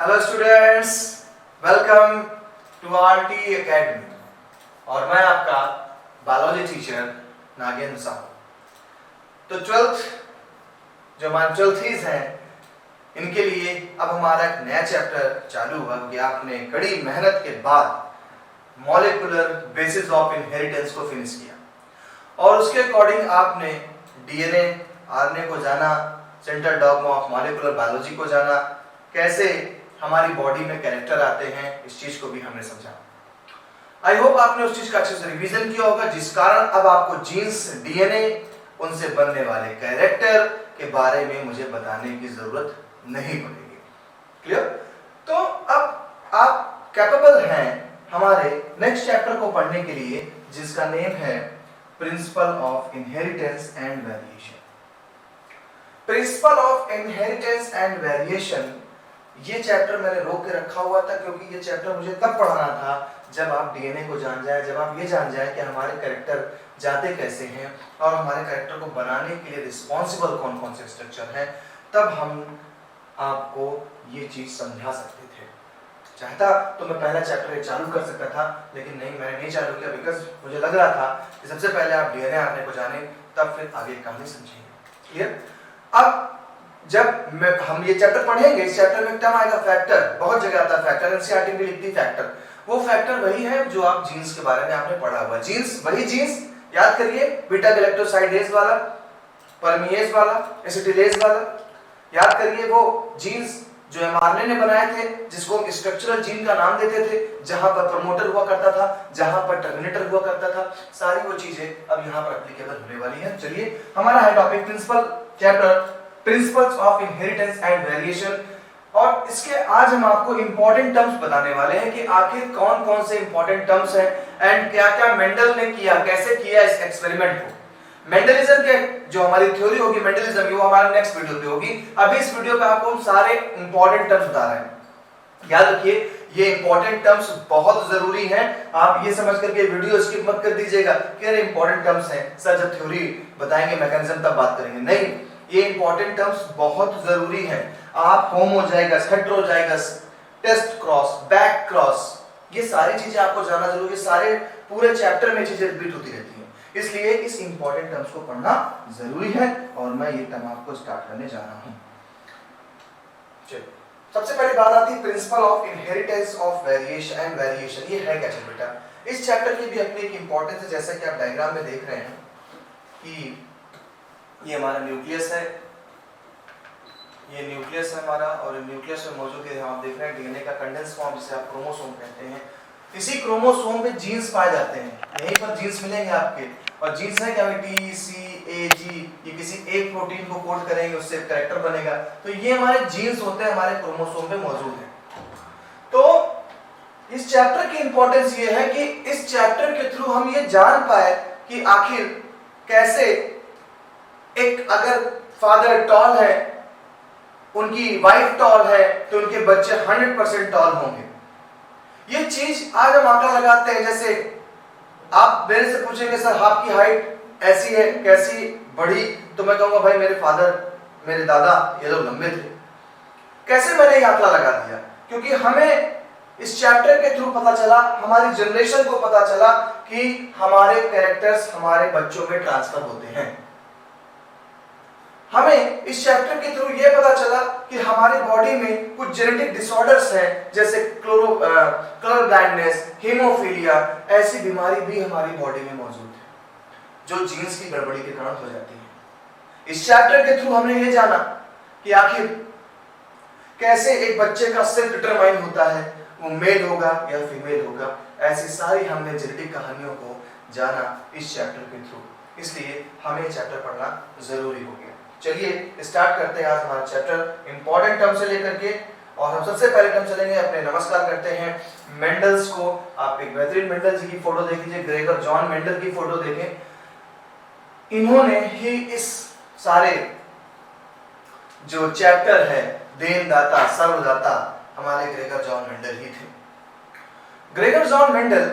Hello students, welcome to RT academy. और मैं आपका बायोलॉजी टीचर नागेंद्र साहू। तो ट्वेल्थ जो हमारे ट्वेल्थीज हैं, इनके लिए अब हमारा एक नया चैप्टर चालू हुआ कि आपने कड़ी मेहनत के बाद मॉलिक्यूलर बेसिस ऑफ इनहेरिटेंस को फिनिश किया और उसके अकॉर्डिंग आपने डीएनए, आरएनए को जाना, central dogma of molecular biology को जाना, कैसे हमारी बॉडी में कैरेक्टर आते हैं, इस चीज को भी हमने समझा। आई होप आपने उस चीज का अच्छे से रिवीजन किया होगा, जिस कारण अब आपको जीन्स, डीएनए, उनसे बनने वाले कैरेक्टर के बारे में मुझे बताने की जरूरत नहीं पड़ेगी। क्लियर? तो अब आप कैपेबल हैं हमारे नेक्स्ट चैप्टर को पढ़ने के लिए, जिसका नेम है principle of inheritance and variation. Principle of inheritance and variation, ये चैप्टर मैंने रोक के रखा हुआ था क्योंकि ये चैप्टर मुझे तब पढ़ाना था जब आप डीएनए को जान जाए, जब आप ये जान जाए कि हमारे कैरेक्टर जाते कैसे हैं और हमारे कैरेक्टर को बनाने के लिए रिस्पॉन्सिबल कौन कौन से स्ट्रक्चर हैं, तब हम आपको ये चीज समझा सकते थे। चाहता तो मैं पहला चैप्टर चालू कर सकता था, लेकिन नहीं, मैंने नहीं चालू किया बिकॉज मुझे लग रहा था कि सबसे पहले आप डीएनए आने को जाने, तब फिर आगे कहानी समझेंगे। क्लियर? अब जब हम ये चैप्टर पढ़ेंगे, इस चैप्टर में टर्म आएगा फैक्टर, बहुत जगह आता है फैक्टर, एनसीईआरटी भी लिखती फैक्टर। वो फैक्टर वही है जो आप जीन्स के बारे में आपने पढ़ा हुआ। जीन्स, वही जीन्स याद करिए, बीटा गैलेक्टोसाइडेज वाला, परमिएज वाला, एसिटिलेज वाला। याद करिए वो जीन्स जो एमआरएनए ने बनाए थे, जिसको हम स्ट्रक्चरल जीन का नाम देते थे, जहां पर प्रमोटर हुआ करता था, जहां पर टर्मिनेटर हुआ करता था। सारी वो चीजें अब यहां पर एप्लीकेबल होने वाली हैं। चलिए, हमारा है topic principle chapter principles of inheritance and variation, और इसके आज हम आपको इंपॉर्टेंट टर्म्स बताने वाले हैं कि आखिर कौन कौन से इंपॉर्टेंट टर्म्स हैं एंड क्या क्या मेंडल ने किया, कैसे किया इस एक्सपेरिमेंट को। मेंडलिज्म के जो हमारी थ्योरी होगी मेंडलिज्म की, वो हमारे नेक्स्ट वीडियो पे होगी। अभी इस वीडियो पे आपको हम सारे इंपॉर्टेंट टर्म्स बता रहे हैं। याद रखिए, ये इंपॉर्टेंट टर्म्स बहुत जरूरी हैं। आप ये समझ करके वीडियो स्किप मत कर दीजिएगा कि अरे इंपॉर्टेंट टर्म्स हैं सर, जब थ्योरी बताएंगे मैकेनिज्म तब बात करेंगे। नहीं, ये इंपॉर्टेंट टर्म्स बहुत जरूरी हैं। आप homozygous, heterozygous, test cross, back cross, ये सारी चीजें आपको जानना जरूरी है। सारे पूरे चैप्टर में चीजें रिपीट होती रहती हैं, इसलिए इस इंपॉर्टेंट टर्म्स को पढ़ना जरूरी है और मैं ये टर्म आपको स्टार्ट करने जा रहा हूं। चलिए, सबसे पहली बात आती है principle of inheritance of variation and variation. ये है क्या बेटा? इस चैप्टर की भी अपनी एक इंपॉर्टेंस है, जैसा कि आप डायग्राम में देख रहे हैं कि ये हमारा न्यूक्लियस है, ये न्यूक्लियस है हमारा, और न्यूक्लियस में मौजूद है, आप देख रहे हैं डीएनए का कंडेंस फॉर्म, जिसे आप क्रोमोसोम कहते हैं। इसी क्रोमोसोम में जीन्स पाए जाते हैं, यहीं पर जीन्स मिलेंगे आपके, और जीन्स है क्या? टी सी ए जी, ये किसी एक प्रोटीन को कोड करेंगे, उससे कैरेक्टर बनेगा। तो ये हमारे जीन्स होते हैं, हमारे क्रोमोसोम में मौजूद है। तो इस चैप्टर की इंपॉर्टेंस ये है कि इस चैप्टर के थ्रू हम ये जान पाए कि आखिर कैसे एक, अगर फादर टॉल है, उनकी वाइफ टॉल है, तो उनके बच्चे 100% टॉल होंगे। ये चीज आज हम आंकड़ा लगाते हैं। जैसे आप मेरे से पूछेंगे सर आपकी हाइट ऐसी है, कैसी बढ़ी, तो मैं कहूंगा भाई मेरे फादर, मेरे दादा ये लोग लंबे थे। कैसे मैंने ये आंकड़ा लगा दिया? क्योंकि हमें इस चैप्टर के थ्रू पता चला, हमारी जनरेशन को पता चला कि हमारे कैरेक्टर्स हमारे बच्चों में ट्रांसफर होते हैं। हमें इस चैप्टर के थ्रू यह पता चला कि हमारी बॉडी में कुछ जेनेटिक डिसऑर्डर्स हैं, जैसे कलर ब्लाइंडनेस, हीमोफीलिया, ऐसी बीमारी भी हमारी बॉडी में मौजूद है जो जीन्स की गड़बड़ी के कारण हो जाती है। इस चैप्टर के थ्रू हमने ये जाना कि आखिर कैसे एक बच्चे का सेल्फ डिटरमाइन होता है, वो मेल होगा या फीमेल होगा। ऐसी सारी हमने जेनेटिक कहानियों को जाना इस चैप्टर के थ्रू, इसलिए हमें ये चैप्टर पढ़ना जरूरी हो गया। चलिए स्टार्ट करते हैं आज हमारा चैप्टर इंपॉर्टेंट टर्म से लेकर के, और हम सबसे पहले टर्म चलेंगे अपने, नमस्कार करते हैं मेंडल्स को। आप एक बेहतरीन मेंडल जी की फोटो देख लीजिए, ग्रेगर जॉन मेंडल की फोटो देखें। इन्होंने ही इस सारे जो चैप्टर है, देनदाता, सर्वदाता, हमारे ग्रेगर जॉन मेंडल ही थे। ग्रेगर जॉन मेंडल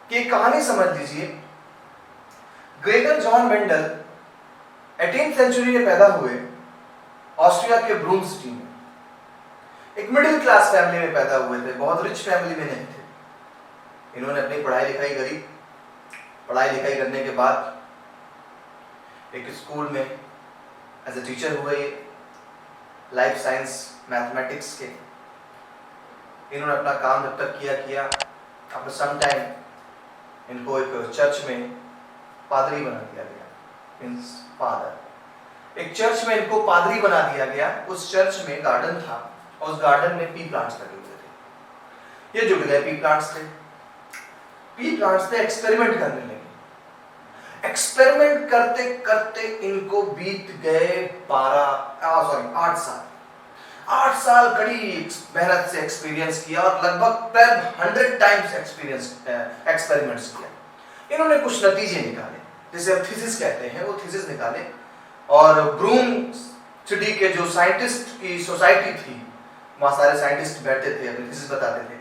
की कहानी समझ लीजिए। Gregor John Mendel 18th century में पैदा हुए ऑस्ट्रिया के ब्रूम सिटी में। एक मिडिल क्लास फैमिली में पैदा हुए थे, बहुत रिच फैमिली में नहीं थे। इन्होंने अपनी पढ़ाई लिखाई करी। पढ़ाई लिखाई करने के बाद एक स्कूल में एज ए टीचर हुए, लाइफ साइंस मैथमेटिक्स के। इन्होंने अपना काम जब तक किया आफ्टर सम टाइम इनको एक चर्च में पादरी बना दिया गया, मीन्स फादर। एक चर्च में इनको पादरी बना दिया गया। उस चर्च में गार्डन था और उस गार्डन में पी प्लांट्स लगे हुए थे। ये जुड़ गए पी प्लांट्स से। पी प्लांट्स से एक्सपेरिमेंट करने लगे। एक्सपेरिमेंट करते करते इनको बीत गए 8 साल। 8 साल कड़ी मेहनत से एक्सपीरियंस किया और लगभग 100 टाइम्स एक्सपेरिमेंट्स किया। इन्होंने कुछ नतीजे निकाले, जिसे अब थीसिस कहते हैं, वो थीसिस निकाले। और ब्रूम सिटी के जो साइंटिस्ट की सोसाइटी थी, वहाँ सारे साइंटिस्ट बैठते थे, अपनी थीसिस बताते थे।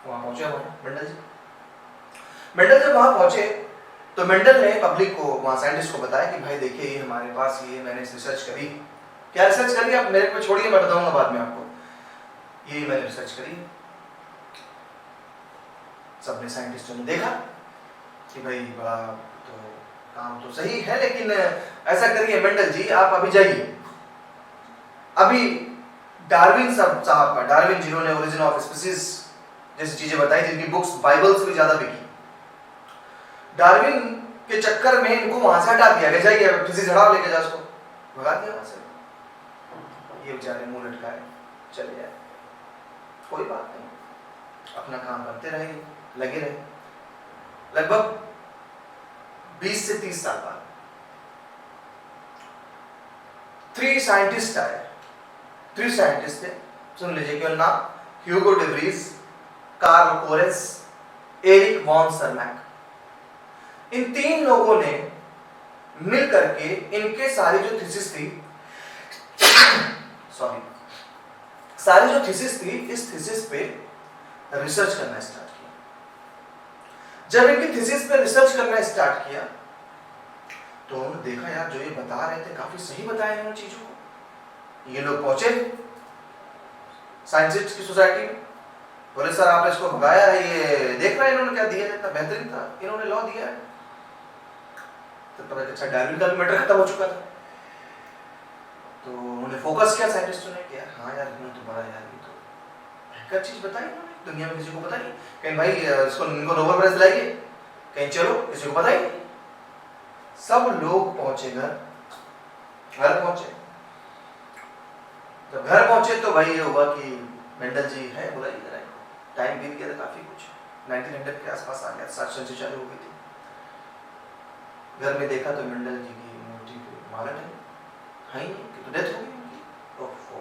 वहाँ पहुंचे मेंडल जी। मेंडल जब वहाँ पहुंचे तो मेंडल ने पब्लिक को, वहाँ साइंटिस्ट को बताया कि भाई देखिए ये हमारे पास, ये मैंने रिसर्च करी। क्या रिसर्च करी आप मेरे को छोड़िए, मैं बताऊंगा बाद में आपको। ये मैंने रिसर्च करी। सबने साइंटिस्टों ने देखा कि भाई बड़ा तो काम तो सही है, लेकिन ऐसा करिए मेंडल जी, आप अभी जाइए, अभी डार्विन साहब का, डार्विन जिन्होंने ओरिजिन ऑफ स्पीसीज जैसी चीजें बताई, जिनकी बुक्स बाइबल से भी ज्यादा बिकी, डार्विन के चक्कर में इनको वहां से हटा दिया गया। जाइए किसी झड़ाव लेके जाओ, उसको भगा दिया वहां से। ये बेचारे मुंह लटकाए चले जाए। कोई बात नहीं, अपना काम करते रहे, लगे रहे। लगभग 20 से 30 साल बाद 3 साइंटिस्ट आए। 3 साइंटिस्ट थे, सुन लीजिए केवल नाम, Hugo de Vries, Carl Correns, Erich von Tschermak. इन 3 लोगों ने मिल करके इनके सारी जो थीसिस थी सारी जो थीसिस थी, इस थीसिस पे रिसर्च करना स्टार्ट किया। जब इनकी थीसिस पे रिसर्च करना स्टार्ट किया तो उन्होंने देखा यार जो ये बता रहे थे काफी सही बताए हैं उन चीजों को। ये लोग पहुंचे साइंटिस्ट की सोसाइटी में, बोले सर आपने इसको भगाया है, ये देख रहे हैं इन्होंने क्या दिया है, इतना बेहतरीन था, इन्होंने लॉ दिया है। तो पता अच्छा डार्विन का मैटर खत्म हो चुका था। तो उन्होंने फोकस किया, साइंटिस्टों ने किया, हाँ यार इन्होंने तो बड़ा यार ये तो बेहतर चीज बताई, इन्होंने दुनिया में किसी को बताई। कहीं भाई इसको इनको नोबेल प्राइज दिलाइए, कहीं चलो किसी को बताइए। सब लोग पहुंचे घर पहुंचे। जब घर पहुंचे तो भाई ये हुआ कि मेंडल जी है, बुलाइए जरा। टाइम बीत गया था काफी, कुछ 1900 के आसपास आ गया, 7 चालू हो गई थी। घर में देखा तो मेंडल जी की मूर्ति को मारा है ही नहीं, कि तो डेथ हो गई उनकी। ओहो।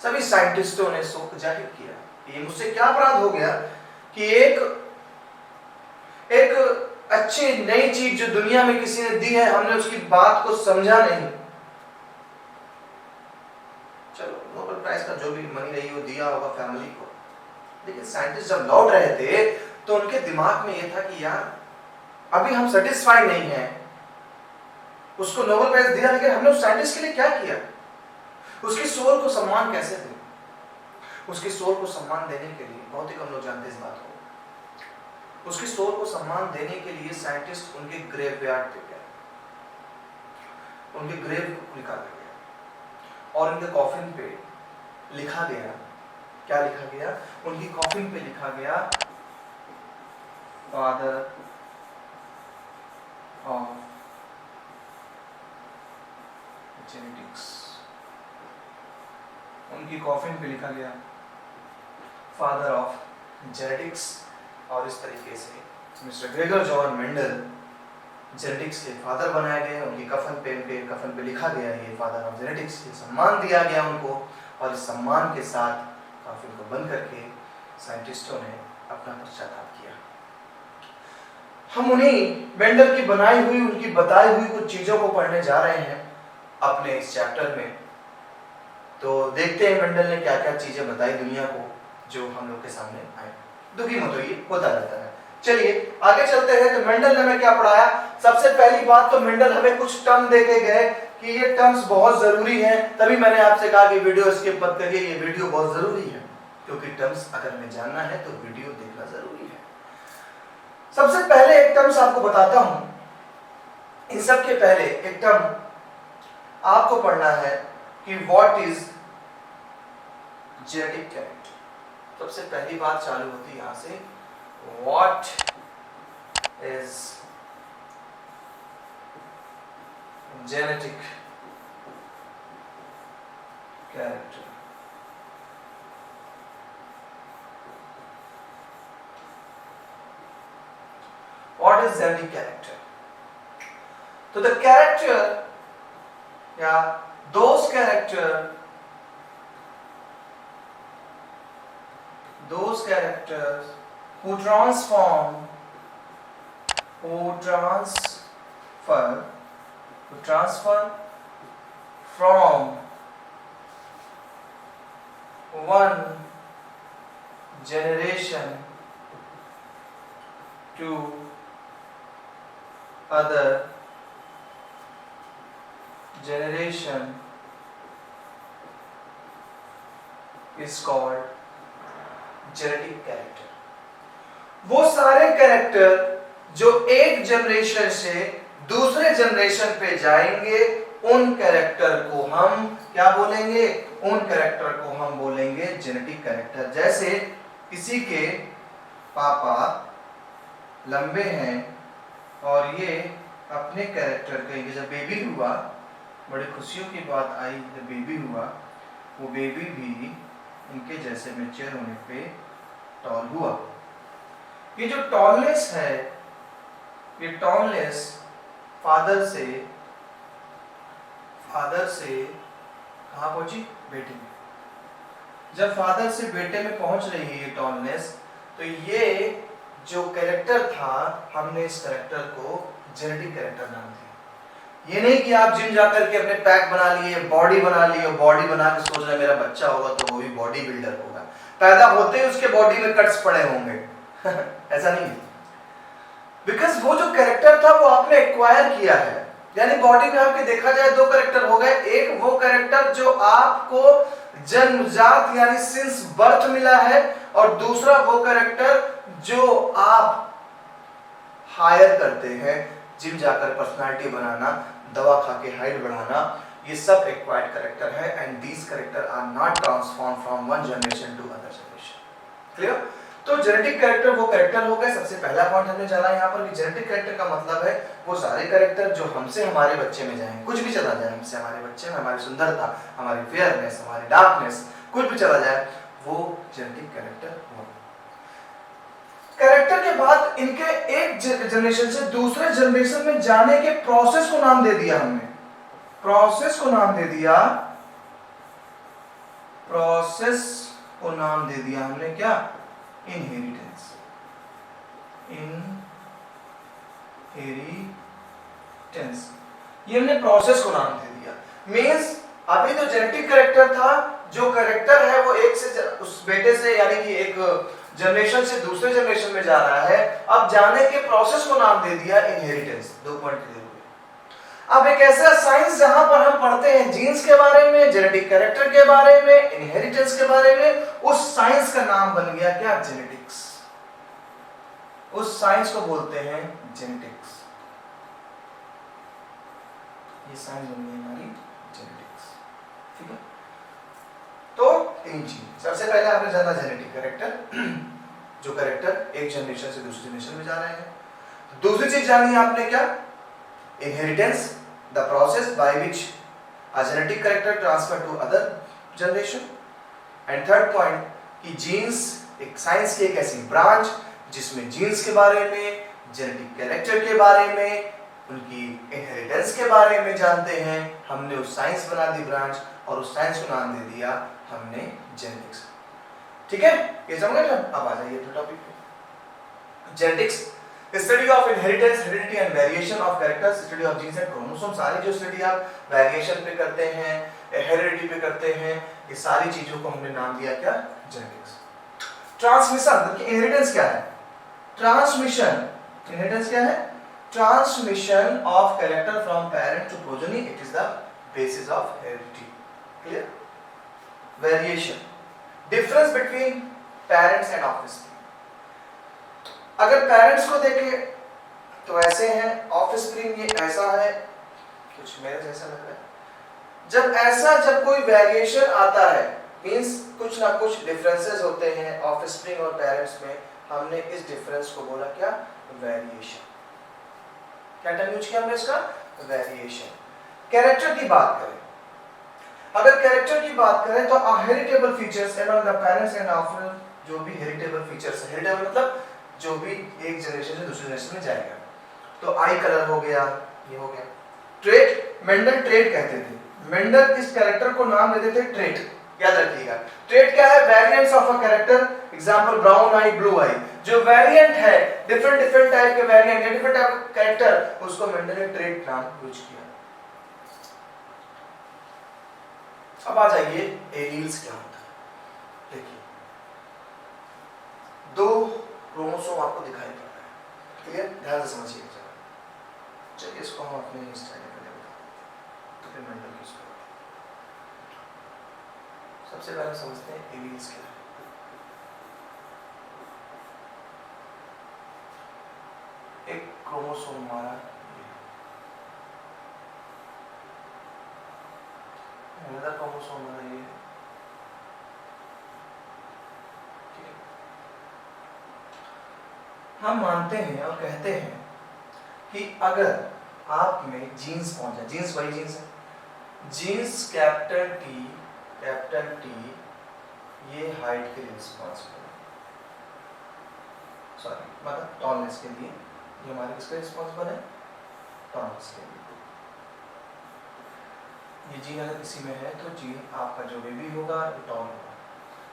सभी साइंटिस्टों ने शोक जाहिर किया कि ये मुझसे क्या अपराध हो गया कि एक अच्छी नई चीज जो दुनिया में किसी ने दी है, हमने उसकी बात को समझा नहीं। चलो नोबेल प्राइज का जो भी मनी रही वो दिया होगा फैमिली को, लेकिन साइंटिस्ट जब लौट रहे थे तो उनके दिमाग में ये था कि यार अभी हम सेटिस्फाई नहीं हैं, उसको नोबेल प्राइज दिया लेकिन हमने उस साइंटिस्ट के लिए क्या किया, उसकी सोल को सम्मान कैसे दें। उसकी सोल को सम्मान देने के लिए, बहुत ही कम लोग जानते इस बात को, उसकी सोल को सम्मान देने के लिए साइंटिस्ट उनके ग्रेवयार्ड पे गए, उनके ग्रेव को निकाला गया और उनके कॉफिन पे लिखा गया, क्या लिखा गया, उनकी कॉफिन पे लिखा गया, फादर ऑफ जेनेटिक्स। उनकी कॉफिन पे लिखा गया फादर ऑफ जेनेटिक्स। और इस तरीके से mister Gregor John Mendel genetics के फादर बनाए गए। उनकी कफन पे लिखा गया ये फादर ऑफ जेनेटिक्स, ये सम्मान दिया गया उनको। और इस सम्मान के साथ कफन को बंद करके साइंटिस्टों ने अपना पश्चाताप किया। हम उन्हीं मेंडल की बनाई हुई, उनकी बताई हुई कुछ चीजों को पढ़ने जा रहे हैं अपने इस चैप्टर में। तो देखते हैं मेंडल ने क्या क्या चीजें बताई दुनिया को जो हम लोग के सामने आए। दुखी मत होइए, होता रहता है। चलिए आगे चलते हैं। तो मेंडल ने हमें क्या पढ़ाया? सबसे पहली बात तो मेंडल हमें कुछ टर्म देके गए कि ये टर्म्स बहुत जरूरी हैं, तभी मैंने आपसे कहा कि वीडियो स्किप मत करिए, ये वीडियो बहुत जरूरी है, क्योंकि टर्म्स अगर हमें जानना है तो वीडियो देखना जरूरी है। सबसे पहले एक टर्म्स आपको बताता हूं, इन सब के पहले एक टर्म आपको पढ़ना है कि व्हाट इज जेनेटिक कैरेक्टर। सबसे पहली बात चालू होती है यहां से, what is genetic character. What is genetic character? So the character, yeah, those characters who transfer from one generation to other generation is called genetic character. वो सारे कैरेक्टर जो एक जनरेशन से दूसरे जनरेशन पे जाएंगे, उन कैरेक्टर को हम क्या बोलेंगे? उन कैरेक्टर को हम बोलेंगे जेनेटिक कैरेक्टर। जैसे किसी के पापा लंबे हैं और ये अपने कैरेक्टर के, जब बेबी हुआ, बड़ी खुशियों की बात आई, जब बेबी हुआ, वो बेबी भी इनके जैसे मैच्योर होने पे टॉल हुआ। ये जो टॉलनेस है, ये टॉलनेस फादर से कहाँ पहुंची? बेटे में। जब फादर से बेटे में पहुंच रही है ये टॉलनेस, तो ये जो कैरेक्टर था, हमने इस कैरेक्टर को जेनेटिक कैरेक्टर नाम दिया। ये नहीं कि आप जिम जाकर के अपने पैक बना लिए, बॉडी बना ली और बॉडी बना के सोच रहे मेरा बच्चा होगा तो वो भी बॉडी बिल्डर होगा, पैदा होते ही उसके बॉडी में कट्स पड़े होंगे। ऐसा नहीं है, बिकॉज वो जो कैरेक्टर था वो आपने एक्वायर किया है। यानी बॉडी में आपके देखा जाए दो कैरेक्टर हो गए, एक वो कैरेक्टर जो आपको जन्मजात यानी सिंस बर्थ मिला है, और दूसरा वो कैरेक्टर जो आप हायर करते हैं, जिम जाकर पर्सनालिटी बनाना, दवा खा के हाइट बढ़ाना, ये सब एक्वायर्ड कैरेक्टर है। And these character are not transform from one generation to other generation. Clear? तो जेनेटिक कैरेक्टर वो कैरेक्टर हो गए। सबसे पहला पॉइंट हमने जाना यहाँ पर कि जेनेटिक कैरेक्टर का मतलब है वो सारे कैरेक्टर जो हमसे हमारे बच्चे में जाएंगे, कुछ भी चला जाए हमसे हमारे बच्चे में, हमारी सुंदरता, हमारी फेयरनेस, हमारी डार्कनेस, कुछ भी चला जाए, वो जेनेटिक कैरेक्टर हो। कैरेक्टर के बाद इनके एक जनरेशन से दूसरे जनरेशन में जाने के प्रोसेस को नाम दे दिया हमने। प्रोसेस को नाम दे दिया हमने क्या? इनहेरिटेंस। ये हमने प्रोसेस को नाम दे दिया। मींस अभी तो जेनेटिक कैरेक्टर था, जो कैरेक्टर है वो एक से उस बेटे से यानी कि एक जनरेशन से दूसरे जनरेशन में जा रहा है, अब जाने के प्रोसेस को नाम दे दिया इनहेरिटेंस। 2 पॉइंट क्लियर हुए। अब एक ऐसा साइंस जहां पर हम पढ़ते हैं जीन्स के बारे में, जेनेटिक कैरेक्टर के बारे में, इनहेरिटेंस के बारे में, उस साइंस का नाम बन गया क्या? जेनेटिक्स। उस साइंस को बोलते हैं जेनेटिक्स। ये साइंस बन गई हमारी जेनेटिक्स। ठीक है? तो तीन चीज, सबसे पहले आपने जाना जेनेटिक कैरेक्टर, जो कैरेक्टर एक जनरेशन से दूसरे जनरेशन में जा रहे हैं। दूसरी चीज जानी है आपने क्या? Inheritance, the process by which a genetic character transfer to other generation. And third point कि जीन्स एक साइंस की एक ऐसी ब्रांच जिसमें जीन्स के बारे में, जेनेटिक कैरेक्टर के बारे में, उनकी इनहेरिटेंस के बारे में जानते हैं। हमने उस साइंस बना दी ब्रांच, और उस साइंस को नाम दे दिया हमने जेनेटिक्स। ठीक है? ये समझ गए? अब आ जाइए टॉपिक पे। Genetics, study of inheritance, heredity and variation of characters, study of genes and chromosome. सारी जो स्टडी आप वेरिएशन पे करते हैं, हेरिडिटी पे करते हैं, ये सारी चीजों को हमने नाम दिया क्या? जेनेटिक्स। ट्रांसमिशन, इनहेरिटेंस क्या है? ट्रांसमिशन, इनहेरिटेंस क्या है? Transmission of character from parent to progeny, it is the basis of heredity. Clear? Variation, difference between parents and offspring. अगर पेरेंट्स को देखें तो ऐसे हैं, ऑफस्प्रिंग ये ऐसा है, कुछ मेरे जैसा लग रहा है। जब कोई वेरिएशन आता है, मींस कुछ ना कुछ डिफरेंसेस होते हैं ऑफस्प्रिंग और पेरेंट्स में, हमने इस डिफरेंस को बोला क्या? वेरिएशन। क्या टर्म यूज किया हमने इसका? वेरिएशन। कैरेक्टर की बात करें, अगर कैरेक्टर की बात करें तो heritable features among the parents and offspring, जो भी हेरिटेबल फीचर्स है, हेरिटेबल मतलब जो भी एक जनरेशन से दूसरी जनरेशन में जाएगा, तो आई कलर हो गया, ये हो गया। ट्रेट, मेंडल ट्रेट कहते थे, मेंडल इस कैरेक्टर को नाम देते थे ट्रेट, याद रखिएगा। ट्रेट क्या है? Variants of a character, example brown eye, blue eye, जो वेरिएंट है, डिफरेंट टाइप के वेरिएंट है, डिफरेंट टाइप का कैरेक्टर, उसको मेंडल ने ट्रेट नाम यूज किया। अब आ जाइए एलील्स क्या होता है। देखिए, दो क्रोमोसोम आपको दिखाई पड़ रहा है, क्लियर? ध्यान से समझिए जरा। चलिए इसको हम अपने स्टाइल में बताते हैं, तो फिर मेंडल किसको। सबसे पहले समझते हैं एलील्स क्या है। एक क्रोमोसोम हमारा अनदर क्रोमोसोम हमारा ये, हम मानते हैं और कहते हैं कि अगर आप में जीन्स पहुंच जाए, जीन्स वही जीन्स है, जीन्स कैपिटल टी ये हाइट के लिए रिस्पॉन्सिबल है, सॉरी मतलब टॉलनेस के लिए, ये हमारे किसके रिस्पॉन्सिबल है? टॉलनेस के लिए। ये जीन अगर किसी में है तो जीन आपका जो बेबी होगा वो टॉल होगा।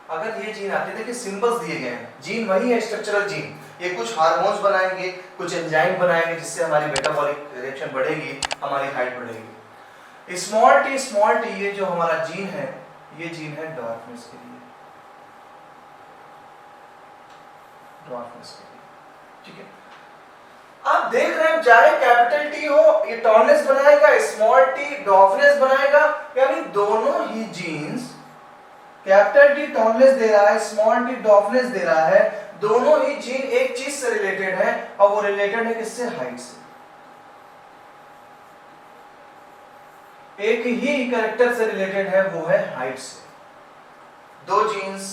अगर ये जीन आते, देखिए सिंबल्स दिए गए हैं, जीन वही है, स्ट्रक्चरल जीन, ये कुछ हार्मोन्स बनाएंगे, कुछ एंजाइम बनाएंगे जिससे हमारी मेटाबॉलिक रिएक्शन बढ़ेगी, हमारी हाइट बढ़ेगी। स्मॉल टी ये जो हमारा जीन है, ये जीन है डॉर्फनेस के लिए, डॉर्फनेस के लिए, ठीक है। आप देख रहे हैं चाहे कैपिटल टी हो ये टॉलनेस बनाएगा, स्मॉल टी डॉर्फनेस बनाएगा, यानी दोनों ही जीन्स, कैपिटल टी टॉलनेस दे रहा है, स्मॉल टी डॉर्फनेस दे रहा है, दोनों ही जीन एक चीज से रिलेटेड है, और वो रिलेटेड है किससे? हाइट से। एक ही कैरेक्टर से रिलेटेड है, वो है हाइट से। दो जीन्स,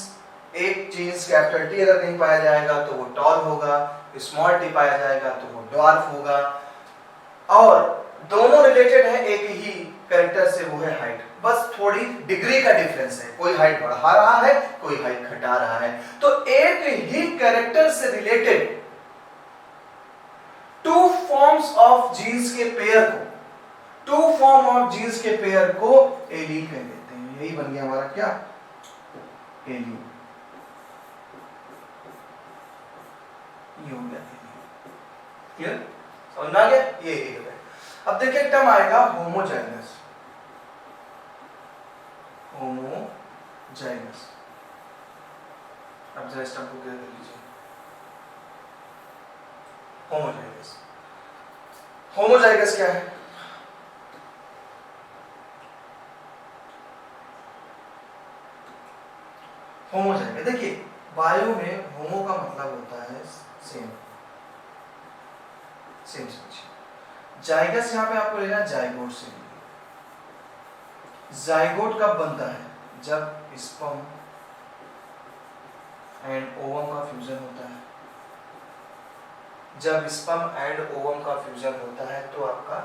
एक जीन्स कैपिटल टी अगर कहीं पाया जाएगा तो वो टॉल होगा, स्मॉल टी पाया जाएगा तो वो ड्वार्फ होगा, और दोनों रिलेटेड है एक ही कैरेक्टर से, वो है हाइट। बस थोड़ी डिग्री का डिफरेंस है, कोई हाइट बढ़ा रहा है, कोई हाइट घटा रहा है। तो एक ही कैरेक्टर से related to forms of genes के पेयर को, टू फॉर्म ऑफ जीन्स के पेयर को एलील कह देते हैं। यही बन गया हमारा क्या? एलील। ये हो गया क्लियर? समझ आ गया? ये एलील है। अब देखिए एक टर्म आएगा होमोजाइगस, होमोजाइगस। अब जरा इस टर्म को क्लियर कर लीजिए। होमोजाइगस, होमोजाइगस क्या है? होमोजाइगस, देखिए बायो में होमो का मतलब होता है सेम, सेम स्पीशीज। जाइगस यहाँ पे आपको लेना जाइगोट से। जाइगोट कब बनता है? जब स्पर्म एंड ओवम का फ्यूजन होता है। जब स्पर्म एंड ओवम का फ्यूजन होता है तो आपका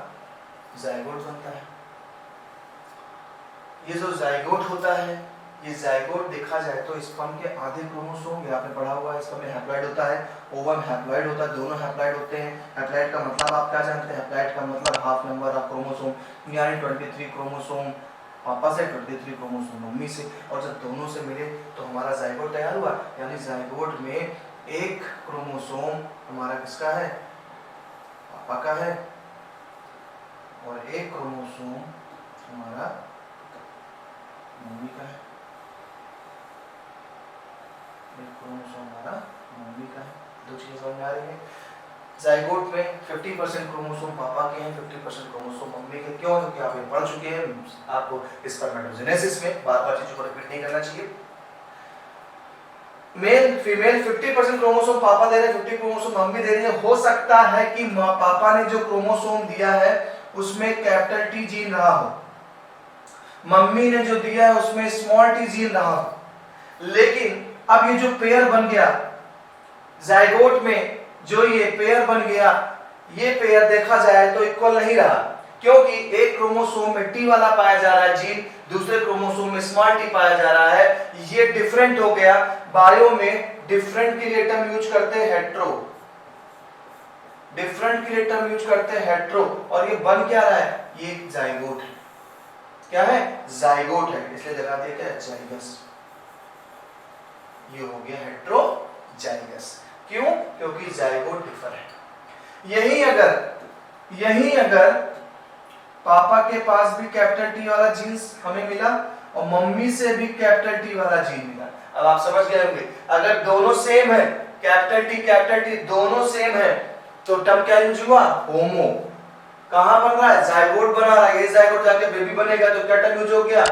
जाइगोट बनता है। ये जो जाइगोट होता है, ये जाइगोट देखा जाए तो स्पर्म के आधे क्रोमोसोम, ये आपने पढ़ा हुआ है, स्पर्म में हैप्लॉइड होता है, ओवम हैप्लॉइड होता है, दोनों हैप्लॉइड होते हैं। हैप्लॉइड का मतलब आप क्या जानते हैं? हैप्लॉइड का मतलब हाफ नंबर ऑफ क्रोमोसोम, यानी 23 क्रोमोसोम पापा से, 23 क्रोमोसोम मम्मी से, और जब दोनों से मिले तो हमारा जाइगोट तैयार हुआ। यानी जाइगोट में एक क्रोमोसोम हमारा किसका है? पापा का है, और एक क्रोमोसोम हमारा मम्मी का है। एक क्रोमोसोम हमारा मम्मी का है। दो चीजें समझ में आ रही है? जाइगोट में 50% क्रोमोसोम पापा के हैं, 50% क्रोमोसोम मम्मी के। क्यों? क्योंकि आप ये पढ़ चुके हैं, आपको स्पर्मेटोजेनेसिस में बार-बार चीजों को रिपीट नहीं करना चाहिए। मेल फीमेल 50% क्रोमोसोम पापा दे रहे हैं, 50 क्रोमोसोम मम्मी दे रही है। हो सकता है कि पापा ने जो क्रोमोसोम दिया है उसमें कैपिटल टी जीन रहा हो, मम्मी ने जो दिया है उसमें स्मॉल टी जीन रहा हो। लेकिन अब ये जो पेयर बन गया जाइगोट में, जो ये पेयर बन गया, ये पेयर देखा जाए तो इक्वल नहीं रहा, क्योंकि एक क्रोमोसोम में टी वाला पाया जा रहा है जीन, दूसरे क्रोमोसोम में स्मॉल टी पाया जा रहा है। ये डिफरेंट हो गया। बायो में डिफरेंट के लिए टर्म यूज करते हैं हेट्रो, डिफरेंट के लिए टर्म यूज करते हैं हेट्रो, और ये बन क्या रहा है? ये जाइगोट है। क्या है? जाइगोट है, इसलिए लगा दिया क्या? जाइगस। ये हो गया हेट्रोजाइगस। क्यों? क्योंकि जाइगोट डिफर है। यही अगर पापा के पास भी कैपिटल टी वाला जीन्स हमें मिला और मम्मी से भी कैपिटल टी वाला जीन मिला, अब आप समझ गए होंगे, अगर दोनों सेम है, कैपिटल टी दोनों सेम है, तो टर्म क्या यूज हुआ? होमो। कहां बन रहा है? जाइगोट बना रहा है। ये जाइगोट जाके बेबी बनेगा तो क्या टर्म यूज हो गया?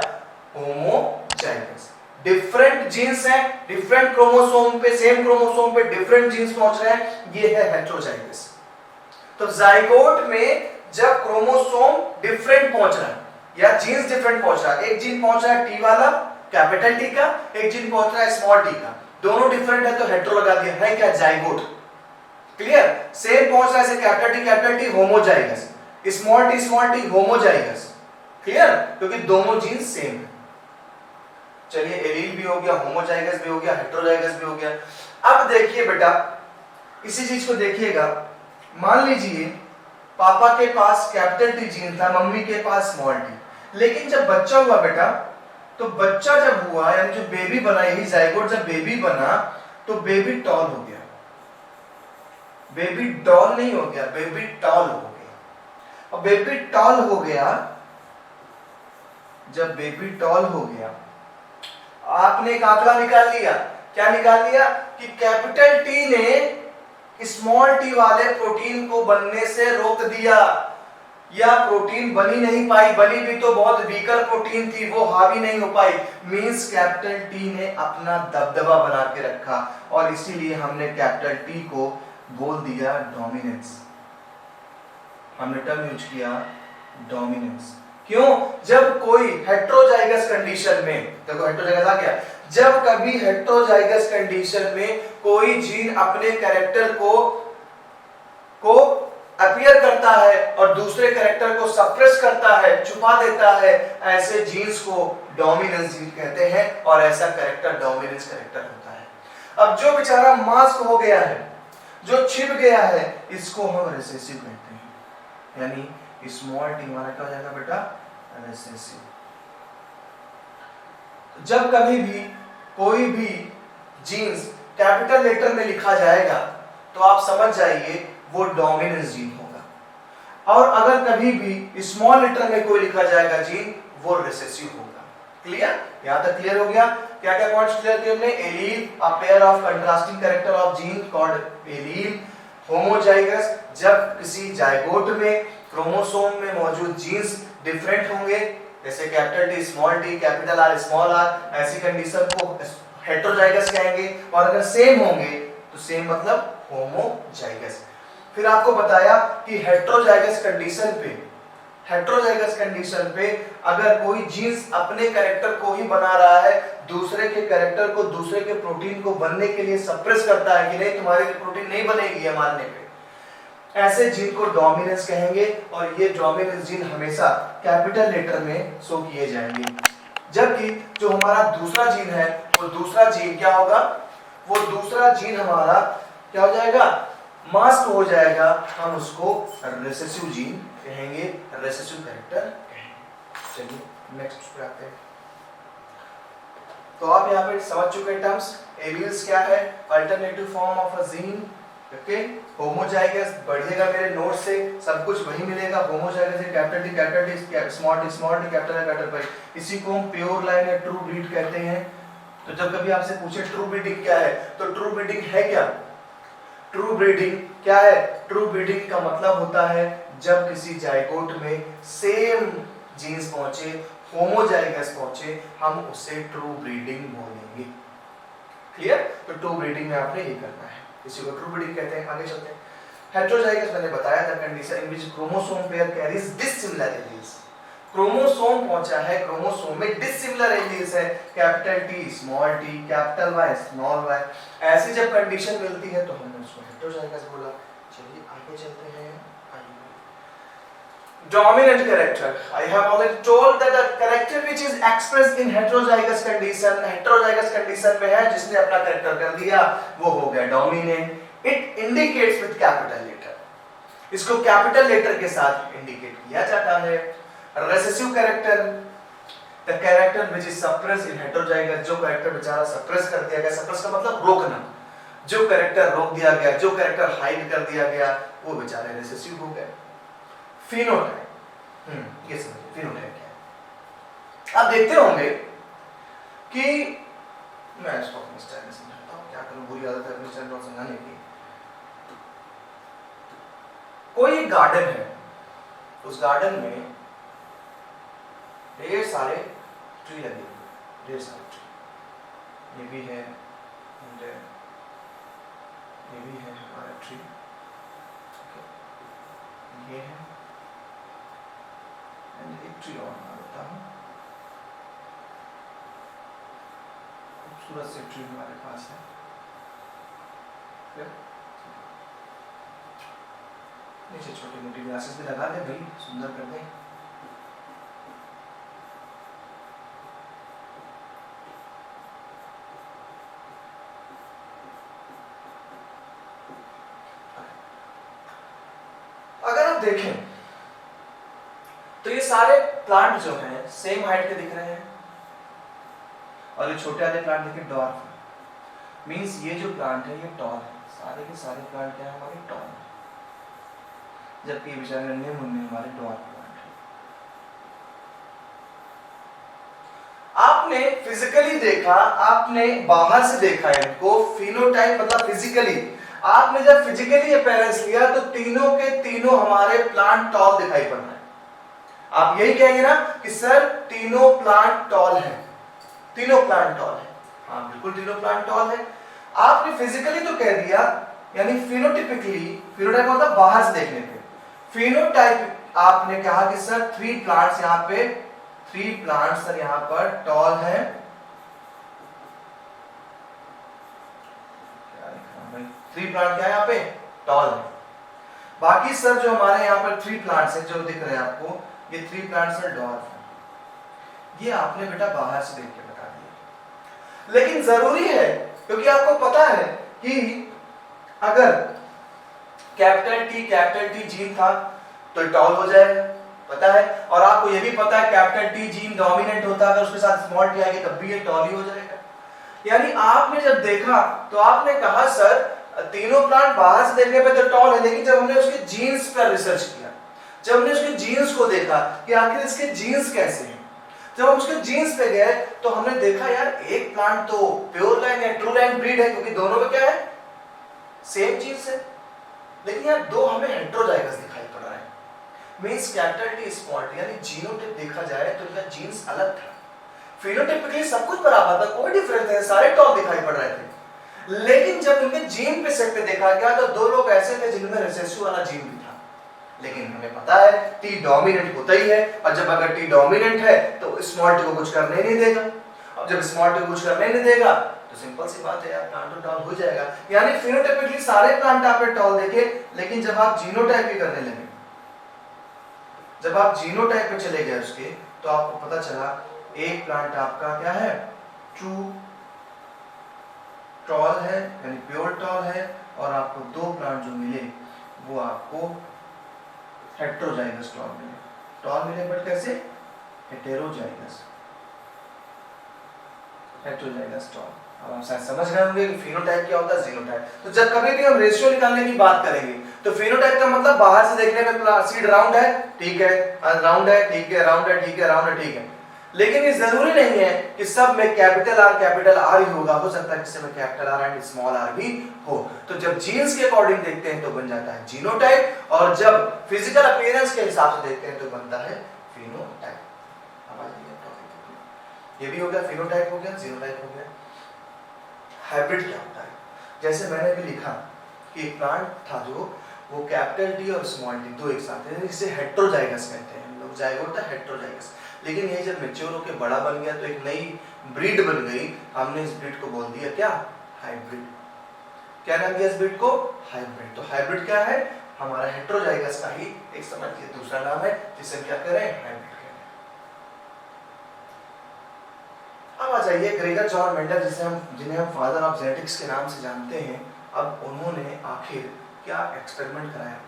होमोजाइगस। डिफरेंट जीन्स हैं, डिफरेंट क्रोमोसोम पे, सेम क्रोमोसोम पे डिफरेंट जीन्स पहुंच रहे हैं, ये है हेट्रोजाइगस। तो जाइगोट में जब क्रोमोसोम डिफरेंट पहुंच रहा है या जीन्स डिफरेंट पहुंच रहा है, एक जीन पहुंच रहा है टी वाला कैपिटल टी का, एक जीन पहुंच रहा है स्मॉल टी का, दोनों डिफरेंट है तो हेट्रो लगा दिया, है क्या? जाइगोट। क्लियर? सेम पहुंच रहा है capital T homozygous, small T homozygous. Clear? क्योंकि दोनों जीन सेम है। चलिए, एलील भी हो गया, होमोजाइगस भी हो गया, हेट्रोजाइगस भी हो गया। अब देखिए बेटा, इसी चीज को देखिएगा, मान लीजिए पापा के पास कैपिटल टी जीन था, मम्मी के पास स्मॉल टी, लेकिन जब बच्चा हुआ बेटा, तो बच्चा जब हुआ यानी जो बेबी बना, यही जाइगोट जब बेबी बना तो बेबी टॉल हो गया, बेबी डॉल नहीं हो गया, बेबी टॉल हो गया। और बेबी टॉल हो गया, जब बेबी टॉल हो गया, आपने एक आंकड़ा निकाल लिया। क्या निकाल लिया? कि कैपिटल टी ने स्मॉल टी वाले प्रोटीन को बनने से रोक दिया, या प्रोटीन बनी नहीं पाई, बनी भी तो बहुत वीकर प्रोटीन थी, वो हावी नहीं हो पाई। मींस कैपिटल टी ने अपना दबदबा बना के रखा, और इसीलिए हमने कैपिटल टी को बोल दिया डोमिनेंस। हमने टर्म यूज किया डोमिनेंस। क्यों? जब कोई हेट्रोजाइगस कंडीशन में, देखो हेट्रोजाइगस आ गया, जब कभी हेट्रोजाइगस कंडीशन में कोई जीन अपने कैरेक्टर को अपीयर करता है और दूसरे कैरेक्टर को सप्रेस करता है, छुपा देता है, ऐसे जीन्स को डोमिनेंस जीन कहते हैं, और ऐसा कैरेक्टर डोमिनेंस कैरेक्टर होता है। अब जो बेचारा मास्क हो गया है, जो छिप गया है, इसको हम रिसेसिव कहते हैं, यानी स्मॉल टी हमारा क्या हो जाएगा बेटा? रिसेसिव। जब कभी भी कोई भी जीन्स कैपिटल लेटर में लिखा जाएगा तो आप समझ जाइए वो डोमिनेंस जीन होगा, और अगर कभी भी स्मॉल लेटर में कोई लिखा जाएगा जीन, वो रिसेसिव होगा। क्लियर? यहां तक क्लियर हो गया? क्या क्या पॉइंट्स क्लियर किए हमने? Allele, a pair of contrasting character of gene called allele. Homozygous, जब किसी जाइगोट में क्रोमोसोम में मौजूद जीन्स डिफरेंट होंगे, जैसे capital T small T, capital R small R, ऐसी कंडीशन को हेट्रोजाइगस कहेंगे। और अगर सेम होंगे तो सेम मतलब होमोजाइगस। फिर आपको बताया कि हेट्रोजाइगस कंडीशन पे अगर कोई जीन्स अपने कैरेक्टर को ही बना रहा है, दूसरे के कैरेक्टर को, दूसरे के प्रोटीन को बनने के लिए सप्रेस करता है कि नहीं तुम्हारे प्रोटीन नहीं बनेगी है मानने पे, ऐसे जीन को डोमिनेंस कहेंगे, और ये डोमिनेंस जीन हमेशा कैपिटल लेटर में शो किए जाएंगे। जबकि जो हमारा दूसरा जीन है, वो दूसरा जीन क्या होगा? वो दूसरा जीन हमारा क्या हो जाएगा? मास्क हो जाएगा, हम उसको रिसेसिव जीन कहेंगे, रिसेसिव कैरेक्टर कहेंगे। चलिए नेक्स्ट पे आते हैं। तो आप यहाँ पे समझ चुके हैं टर्म्स। एलील्स क्या है? Alternative form of a gene. Okay, homozygous बढ़िएगा मेरे नोट से, सब कुछ वही मिलेगा। होमोजाइगस है capital T, small T, capital T. इसी को हम प्योर लाइन या ट्रू ब्रीड कहते हैं। तो जब कभी आपसे पूछे ट्रू ब्रीडिंग क्या है, तो ट्रू ब्रीडिंग है क्या? ट्रू ब्रीडिंग क्या है? ट्रू ब्रीडिंग का मतलब होता है जब किसी जाइगोट में सेम जीन्स पहुंचे, होमोजाइगस पहुंचे, हम उसे ट्रू ब्रीडिंग बोलेंगे। क्लियर? तो ट्रू ब्रीडिंग में आपने ये करना है, इसी को ट्रू ब्रीडिंग कहते हैं। आगे चलते हैं। हेटेरोजाइगस मैंने बताया था condition in which chromosome pair carries dissimilar alleles. Chromosome पहुंचा है, क्रोमोसोम में डिसिमिलर एलील्स है, capital T small T, capital Y small Y. ऐसी जब कंडीशन मिलती है तो हमने उसको हेटेरोजाइगस बोला। चलिए आगे चलते हैं। Dominant character. I have already told that the character which is expressed in heterozygous condition, heterozygous condition में है जिसने अपना character कर दिया वो हो गया dominant. It indicates with capital letter. इसको capital letter के साथ indicate किया जाता है। Recessive character, the character which is suppressed in heterozygous, जो character बेचारा suppress कर दिया गया, suppress का मतलब रोकना, जो character रोक दिया गया, जो character hide कर दिया गया, वो बेचारे recessive हो गए। फिनोटाइप, ये समझिए फिनोटाइप क्या है। आप देखते होंगे कि मैं इसको अपने स्टाइल में समझाता हूँ, क्या करूँ, बुरी आदत है अपने स्टाइल में समझाने की। कोई गार्डन है, उस गार्डन में ढेर सारे ट्री लगे, ढेर सारे ट्री, ये भी है, ये भी है हमारा ट्री, ये है, एक ट्री और बना देता हूँ, खूबसूरत से ट्री हमारे पास है। नीचे छोटी मोटी ग्लासेस भी लगा दे भाई, सुंदर कर दे। अगर आप देखें तो ये सारे प्लांट जो हैं सेम हाइट के दिख रहे हैं, और ये छोटे वाले प्लांट देखिए डॉर्फ है, मींस ये जो प्लांट है ये टॉल है, सारे के सारे प्लांट क्या है हमारे टॉल है, जबकि ये बेचारे नन्हे मुन्ने हमारे डॉर्फ प्लांट है। आपने फिजिकली देखा, आपने बाहर से देखा इनको, फिनोटाइप मतलब फिजिकली, आपने जब फिजिकली अपीयरेंस लिया तो तीनों के तीनों हमारे प्लांट टॉल दिखाई पड़ रहे हैं। आप यही कहेंगे ना कि सर तीनों प्लांट टॉल है, तीनों प्लांट टॉल है। हाँ बिल्कुल तीनों प्लांट टॉल है। आपने फिजिकली तो कह दिया, यानी फिनोटिपिकली, फिनोटाइप मतलब बाहर से देखने पे, फिनोटाइप आपने कहा कि सर 3 प्लांट्स यहाँ पे, 3 प्लांट्स सर यहाँ पर टॉल है, 3 प्लांट क्या है यहाँ पे टॉल है। बाकी सर जो हमारे यहाँ पर 3 प्लांट्स हैं जो दिख रहे हैं आपको, ये 3 प्लांट्स सर डॉर्फ है। ये आपने बेटा बाहर से देख के बता दिया, लेकिन जरूरी है क्योंकि आपको पता है कि अगर कैपिटल टी जीन था तो टॉल हो जाएगा, पता है, और आपको ये भी पता है कैपिटल टी जीन डोमिनेंट होता है, अगर उसके साथ स्मॉल टी आएगी तब भी ये टॉल ही हो जाएगा। यानी आपने जब देखा तो आपने कहा सर तीनों प्लांट बाहर से देखने पे तो टॉल है, लेकिन जब हमने उसके जीन्स पर रिसर्च किया, जब हमने उसके जीन्स को देखा कि आखिर इसके जीन्स कैसे हैं, जब हम उसके जीन्स पे गए तो हमने देखा यार एक प्लांट तो प्योर लाइन या ट्रू लाइन ब्रीड है, क्योंकि दोनों में क्या है सेम जीन्स है, लेकिन यार दो हमें हेटेरोजाइगस दिखाई पड़ रहा है। Means capital T small T, यानी जीनोटाइप देखा जाए तो इनका जीन्स अलग था। फिनोटाइपिकली सब कुछ बराबर था, कोई डिफरेंस नहीं, सारे टॉप दिखाई पड़ रहे थे, लेकिन जब इनके जीन पे सेट पे देखा गया तो दो लोग ऐसे थे जिनमें रिसेसिव वाला जीन भी था। लेकिन हमें पता है टी डोमिनेंट होता ही है, और जब अगर टी डोमिनेंट है तो स्मॉल टी को कुछ करने नहीं देगा, और जब स्मॉल टी को कुछ करने नहीं देगा तो सिंपल सी बात है यार प्लांट तो टॉल हो जाएगा। यानी फिनोटाइपिकली सारे प्लांट आपने टॉल देखे, लेकिन जब आप जीनोटाइप भी करने लगे, जब आप जीनोटाइप पे चले गए उसके, तो आपको पता चला एक प्लांट आपका क्या है ट्रू टॉल है, यानी प्योर टॉल है, और आपको दो प्लांट जो मिले वो आपको हेटेरोजाइगस टॉल मिले। टॉल मिले बट कैसे हेटेरोजाइगस, हेटेरोजाइगस टॉल। अब आप शायद समझ गए होंगे कि फिनोटाइप क्या होता है, जीनोटाइप। तो जब कभी भी हम रेशियो निकालने की बात करेंगे तो फिनोटाइप का मतलब बाहर से देखने में सीड राउंड है, ठीक है, राउंड है, ठीक है, राउंड है, ठीक है, राउंड है, ठीक है, लेकिन ये जरूरी नहीं है कि सब में कैपिटल आर ही होगा, हो सकता है किसी में capital R and small R भी हो। तो जब जीन्स के अकॉर्डिंग देखते हैं तो बन जाता है जीनोटाइप, और जब फिजिकल अपीयरेंस के हिसाब से देखते हैं तो बनता है फिनोटाइप। ये भी हो गया, फिनोटाइप हो गया, जीनोटाइप हो गया। हाइब्रिड क्या होता है? जैसे मैंने भी लिखा कि एक प्लांट था जो वो कैपिटल टी और स्मॉल टी दो एक साथ है, इसे हेटेरोजाइगस कहते हैं हम लोग, जाइगोट था हेटेरोजाइगस। लेकिन ये जब मैच्योर होकर बड़ा बन गया तो एक नई ब्रीड बन गई, हमने इस ब्रीड को बोल दिया क्या? हाइब्रिड। क्या नाम दिया इस ब्रीड को? हाइब्रिड। तो हाइब्रिड क्या है? हमारा हेटेरोजाइगस का ही एक समझिए दूसरा नाम है, जिसे क्या करें? हाइब्रिड। अब आ जाइए ग्रेगर जॉन मेंडल, जिन्हें हम फादर ऑफ जेनेटिक्स के नाम से जानते हैं। अब उन्होंने आखिर क्या एक्सपेरिमेंट कराया?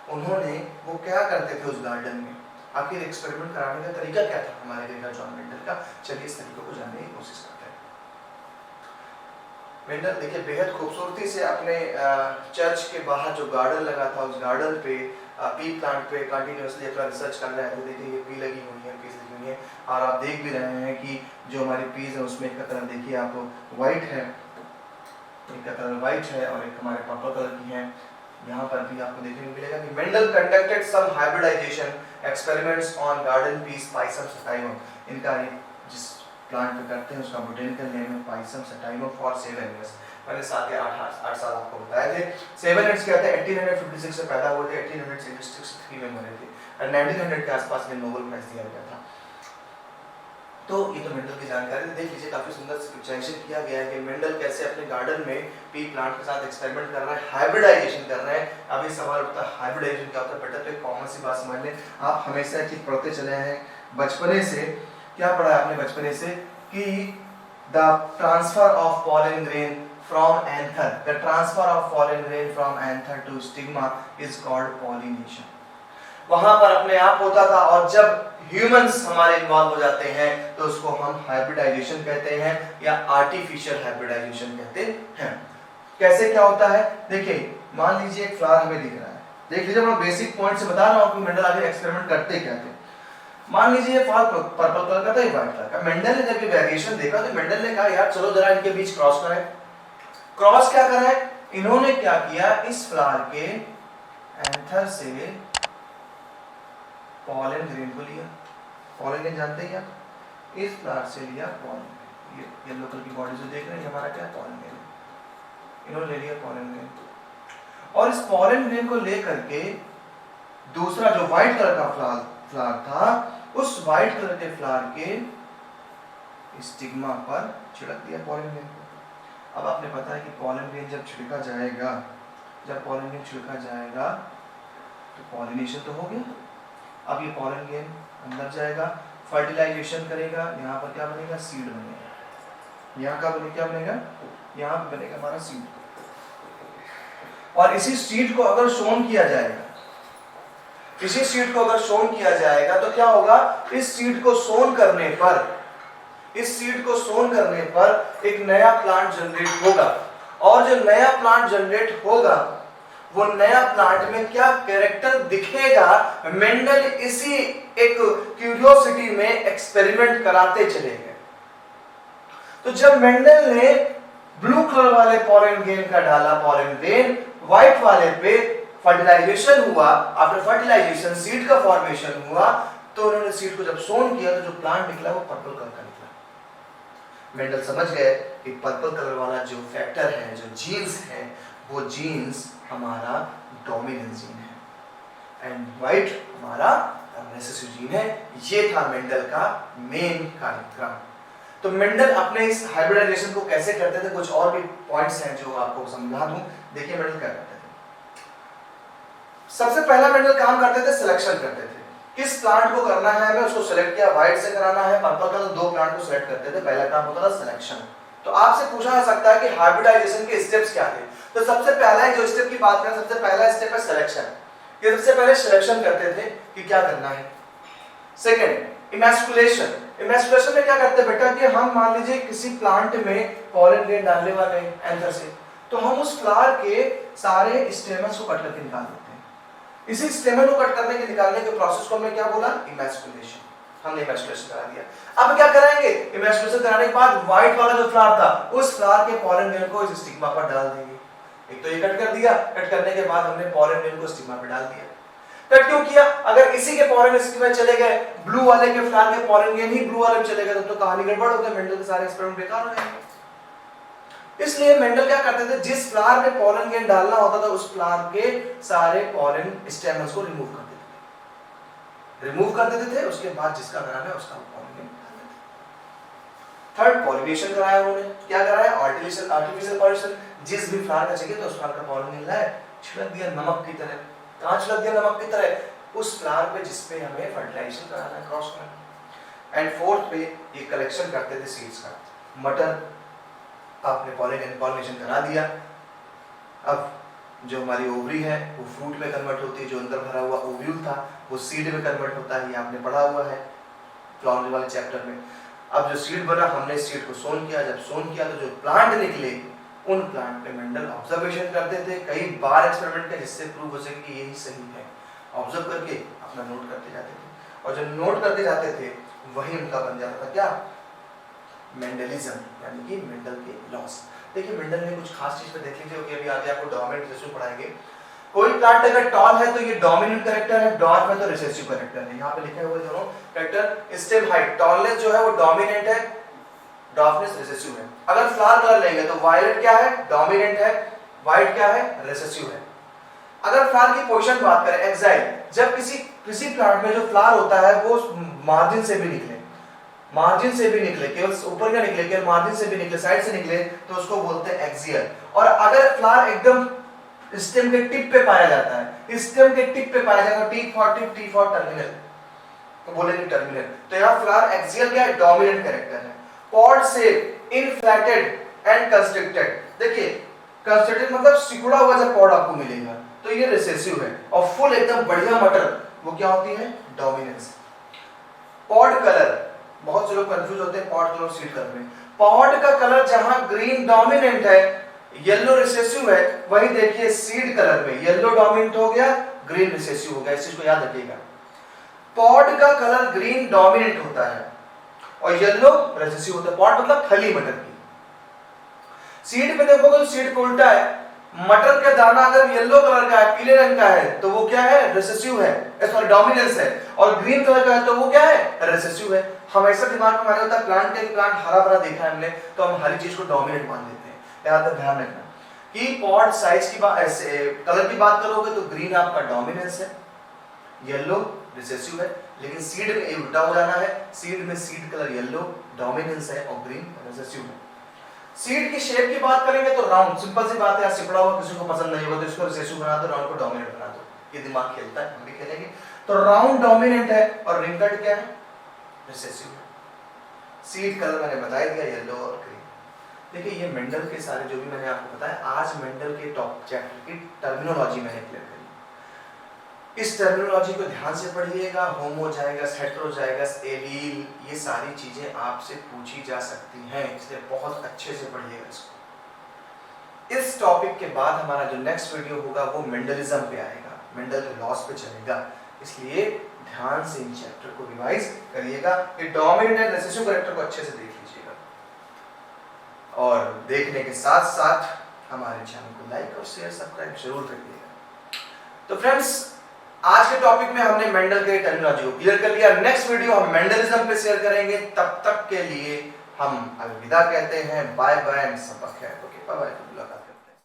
उन्होंने वो क्या करते थे उस गार्डन में? आखिर एक्सपेरिमेंट कराने का तरीका क्या था हमारे ग्रेगर जॉन मेंडल का? चलिए इस तरीके को जानने की कोशिश करते हैं। मेंडल देखिए बेहद खूबसूरती से अपने चर्च के बाहर जो गार्डन लगा था उस गार्डन पे पी प्लांट पे कंटिन्यूअसली अपना रिसर्च कर रहे थे। देखिए ये पी लगी हुई है, पीस लगी हुई है, और आप देख भी रहे हैं कि जो हमारी पीस है उसमें एक का कलर देखिए आप व्हाइट है, एक का कलर व्हाइट है और एक हमारे पर्पल कलर की है। यहाँ पर भी आपको देखने को मिलेगा कि Mendel conducted some hybridisation experiments on garden peas Pisum sativum. इनका जिस प्लांट पे करते हैं उसका बोटेनिकल नेम है पाइसम सटाइवम फॉर 7 इयर्स। मैंने 7 या 8 साल आपको बताए थे। 7 इयर्स क्या थे? 1856 से पैदा हुए थे, 1863 में मरे थे और 1900 के आसपास में नोबेल प्राइज दिया गया था। तो ये तो मेंडल की जानकारी। देख लीजिए काफी सुंदर से पिक्चराइजेशन किया गया है कि मेंडल कैसे अपने गार्डन में पी प्लांट के साथ एक्सपेरिमेंट कर रहा है, हाइब्रिडाइजेशन कर रहे हैं। अभी सवाल उठता है हाइब्रिडाइजेशन क्या होता है? बेटा तो एक कॉमन सी बात समझ लें, आप हमेशा चीज पढ़ते चले हैं बचपने से। क्या पढ़ा है आपने बचपने से? कि the transfer of pollen grain from anther, the transfer of pollen grain from anther to stigma is called pollination. वहां पर अपने आप होता था, और जब ह्यूमंस हमारे इन्वॉल्व हो जाते हैं तो उसको हम हाइब्रिडाइजेशन कहते हैं या आर्टिफिशियल हाइब्रिडाइजेशन कहते हैं। कैसे क्या होता है? देखिए मान लीजिए एक फ्लावर हमें दिख रहा है, देख लीजिए मैं बेसिक पॉइंट से बता रहा हूं कि मेंडल आगे एक्सपेरिमेंट करते क्या थे। मान लीजिए ये फ्लावर पर्पल कलर का था, ये व्हाइट कलर का। मेंडल ने जब ये वेरिएशन देखा तो मेंडल ने कहा यार चलो जरा इनके बीच क्रॉस करें। क्रॉस क्या करा है इन्होंने? क्या किया, इस फ्लावर के एंथर से पॉलन ग्रेन को लिया। पॉलन ग्रेन जानते हैं आप? इस फ्लावर से लिया पॉलन, ये येलो कलर की बॉडी जो देख रहे हैं हमारा क्या है? Pollen grain. इन्होंने ले लिया पॉलन ग्रेन, और इस पॉलन ग्रेन को लेकर के दूसरा जो व्हाइट कलर का फ्लावर था, उस व्हाइट कलर के फ्लावर के स्टिग्मा पर छिड़क दिया पॉलन ग्रेन को। अब आपने पता है कि पॉलन ग्रेन जब छिड़का जाएगा, जब पॉलन ग्रेन छिड़का जाएगा तो पॉलिनेशन तो हो गया। अब ये पॉलन ग्रेन अंदर जाएगा, फर्टिलाइजेशन करेगा, यहाँ पर क्या बनेगा? सीड बनेगा। यहाँ का बने क्या बनेगा? यहाँ पे बनेगा हमारा सीड। और इसी सीड को अगर सोन किया जाएगा, इसी सीड को अगर सोन किया जाएगा तो क्या होगा? इस सीड को सोन करने पर, इस सीड को सोन करने पर एक नया प्लांट जनरेट होगा, और जो नया प्लांट जनरेट होगा वो नया प्लांट में क्या कैरेक्टर दिखेगा? मेंडल इसी एक क्यूरियोसिटी में एक्सपेरिमेंट कराते चले गए। तो जब मेंडल ने ब्लू कलर वाले पॉलन ग्रेन का डाला पॉलन ग्रेन, व्हाइट वाले पे फर्टिलाइजेशन हुआ, आफ्टर फर्टिलाइजेशन सीड का फॉर्मेशन हुआ, तो उन्होंने सीड को जब सोन किया तो जो प्लांट निकला वो पर्पल कलर का निकला। मेंडल समझ गए कि पर्पल कलर वाला जो फैक्टर है, जो जीन्स है, वो जीन्स हमारा डोमिनेंट जीन है एंड व्हाइट हमारा रिसेसिव जीन है। ये था मेंडल का मेन कार्यक्रम। तो मेंडल अपने इस हाइब्रिडाइजेशन को कैसे करते थे, कुछ और भी पॉइंट्स हैं जो आपको समझा दूं। देखिए मेंडल क्या करते थे। सबसे पहला मेंडल काम करते थे, सिलेक्शन करते थे। किस प्लांट को करना है हमें, उसको सिलेक्ट किया, व्हाइट से कराना है, पर्पल का, तो दो प्लांट को सिलेक्ट करते थे। पहला काम होता था सिलेक्शन। तो आपसे पूछा जा सकता है कि हाइब्रिडाइजेशन के स्टेप्स क्या थे। तो सबसे पहला जो स्टेप की बात करें, सबसे पहला स्टेप है सिलेक्शन। ये सबसे पहले सिलेक्शन करते थे कि क्या करना है। Second emasculation. इमैस्कुलेशन में क्या करते हैं बेटा कि हम मान लीजिए किसी प्लांट में पॉलन ग्रेन डालने वाले हैं एंथर से, तो हम उस फ्लावर के सारे स्टेमन्स को कट करके निकाल देते हैं। इसी स्टेमन को कट करने के निकालने के प्रोसेस को हमने क्या बोला? इमैस्कुलेशन। हमने इमैस्कुलेशन करा दिया। अब क्या कराएंगे, इमैस्कुलेशन कराने के बाद व्हाइट वाला जो फ्लावर था उस फ्लावर के पॉलन ग्रेन को इस स्टिग्मा पर डाल देंगे। एक तो ये कट कर दिया, कट करने के बाद हमने पॉलन ग्रेन को स्टिग्मा पर डाल दिया। कट क्यों किया, अगर इसी के पॉलन स्टिग्मा चले गए, ब्लू वाले के फ्लावर के पॉलन ग्रेन ही ब्लू वाले में चले गए तो कहानी गड़बड़ हो गई, मेंडल के सारे एक्सपेरिमेंट बेकार हो जाएंगे। इसलिए मेंडल क्या करते थे, जिस फ्लावर में पॉलन ग्रेन डालना होता था उस फ्लावर के सारे पॉलन स्टेमन्स को रिमूव कर देते थे, उसके बाद जिसका कराना है उसका पॉलन ग्रेन डाल देते थे। थर्ड, पॉलिनेशन कराया उन्होंने। क्या कराया, आर्टिफिशियल पॉलिनेशन। जिस भी फ्लावर का चाहिए तो उस फ्लावर का पॉलन ग्रेन लाए, छिड़क दिया नमक की तरह। कहां छिड़क दिया, नमक की तरह, उस फ्लावर पे जिसपे हमें फर्टिलाइजेशन कराना है, क्रॉस करना। एंड फोर्थ पे ये कलेक्शन करते थे सीड्स का। मटर आपने पॉलिनेशन करा दिया, अब जो हमारी ओवरी है वो फ्रूट में कन्वर्ट होती है, जो अंदर भरा हुआ ओव्यूल था वो सीड में कन्वर्ट होता है, ये आपने पढ़ा हुआ है फ्लावरिंग वाले चैप्टर में। अब जो सीड बना, हमने सीड को सोन किया, जब सोन किया तो जो प्लांट निकले उन प्लांट पे मेंडल ऑब्जर्वेशन करते थे, कई बार एक्सपेरिमेंट किया जिससे प्रूव हो सके कि यही सही है। ऑब्जर्व करके अपना नोट करते जाते थे, और जब नोट करते जाते थे वही उनका बन जाता था क्या, मेंडलिज्म, यानी कि मेंडल के लॉस। देखिए मेंडल ने कुछ खास चीज पे देख लीजिए, कि अभी आगे आपको डोमिनेंट रिसेसिव पढ़ाएंगे। कोई प्लांट अगर टॉल है तो ये डोमिनेंट कैरेक्टर है, डॉर्फ है तो रिसेसिव कैरेक्टर है। यहाँ पे लिखे हुए दोनों कैरेक्टर, स्टेम हाइट, टॉलनेस जो है वो डोमिनेंट है, डॉर्फनेस रिसेसिव है। अगर फ्लावर कलर लेंगे तो वायलेट क्या है, डोमिनेंट है, व्हाइट क्या है, रिसेसिव है। अगर फ्लावर की पोजीशन बात करें, एक्साइल, जब किसी प्लांट में जो फ्लावर होता है वो मार्जिन से भी निकले, केवल ऊपर का निकले, केवल मार्जिन से भी निकले, साइड से निकले, तो उसको बोलते हैं एक्सियल। और अगर फ्लावर एकदम स्टेम के टिप पे पाया जाता है, स्टेम के टिप पे पाया जाएगा, टी फॉर टर्मिनल, तो बोलेंगे टर्मिनल। तो यहाँ फ्लावर एक्सियल क्या है, डोमिनेंट कैरेक्टर है। Pod shape, inflated and constricted. देखिए कंस्ट्रिक्टेड मतलब सिकुड़ा हुआ जब पॉड आपको मिलेगा तो ये रिसेसिव है, और फुल एकदम बढ़िया मटर वो क्या होती है, डोमिनेंस। पॉड कलर, बहुत से लोग कंफ्यूज होते हैं पॉड कलर और सीड कलर में। पॉड का कलर जहां ग्रीन डोमिनेंट है, येलो रिसेसिव है, वही देखिए सीड कलर में येलो डोमिनेंट हो गया, ग्रीन रिसेसिव हो गया। इस चीज को याद रखिएगा, पॉड का कलर ग्रीन डोमिनेंट होता है और येलो रिसेसिव होता है। पॉड मतलब फली मटर की। सीड पे देखोगे तो सीड पे उल्टा है, मटर का दाना अगर येलो कलर का है, पीले रंग का है, तो वो क्या है, रिसेसिव है, सॉरी डोमिनेंस है। और ग्रीन कलर का है तो वो क्या है, रिसेसिव है। हमेशा दिमाग में हमारे होता है प्लांट हरा भरा देखा है हमने तो हम हरी चीज को डोमिनेंट मान लेते हैं। यहाँ तक ध्यान रखना कि पॉड साइज की बात, ऐसे कलर की बात करोगे तो ग्रीन आपका डोमिनेंस है, येलो रिसेसिव है। लेकिन सीड में उल्टा हो जाना है, सीड में सीड कलर येलो डोमिनेंस है और ग्रीन रिसेसिव है। सीड की शेप की बात करेंगे तो राउंड, सिंपल सी बात है, सिपड़ा हुआ किसी को पसंद नहीं होगा तो इसको रिसेसिव बना दो, राउंड को डोमिनेंट बना दो। ये दिमाग खेलता है, हम भी खेलेंगे। तो राउंड डोमिनेंट है और रिंकल्ड क्या है, रिसेसिव है। सीड कलर मैंने बता दिया, येलो और ग्रीन। देखिए ये मेंडल के सारे जो भी मैंने आपको बताया, आज मेंडल के टॉप चैप्टर की टर्मिनोलॉजी मैंने क्लियर करी। इस टर्मिनोलॉजी को ध्यान से पढ़िएगा, होमोजाइगस, हेटेरोजाइगस, एलील, ये सारी चीजें आपसे पूछी जा सकती हैं, इसलिए बहुत अच्छे से पढ़िएगा इसको। इस टॉपिक के बाद हमारा जो नेक्स्ट वीडियो होगा वो मेंडलिज्म पे आएगा, मेंडल के लॉस पे चलेगा, इसलिए ध्यान से इन चैप्टर को रिवाइज करिएगा। ये डोमिनेंट एंड रिसेसिव कैरेक्टर को अच्छे से देख लीजिएगा, और देखने के साथ साथ हमारे चैनल को लाइक और शेयर सब्सक्राइब जरूर करिएगा। तो फ्रेंड्स, आज के टॉपिक में हमने मेंडल के टर्मिनोलॉजी को क्लियर कर लिया। नेक्स्ट वीडियो हम मेंडलिज्म पे शेयर करेंगे, तब तक के लिए हम अलविदा कहते हैं, बाय बाय, सबक है, ओके, बाय बाय।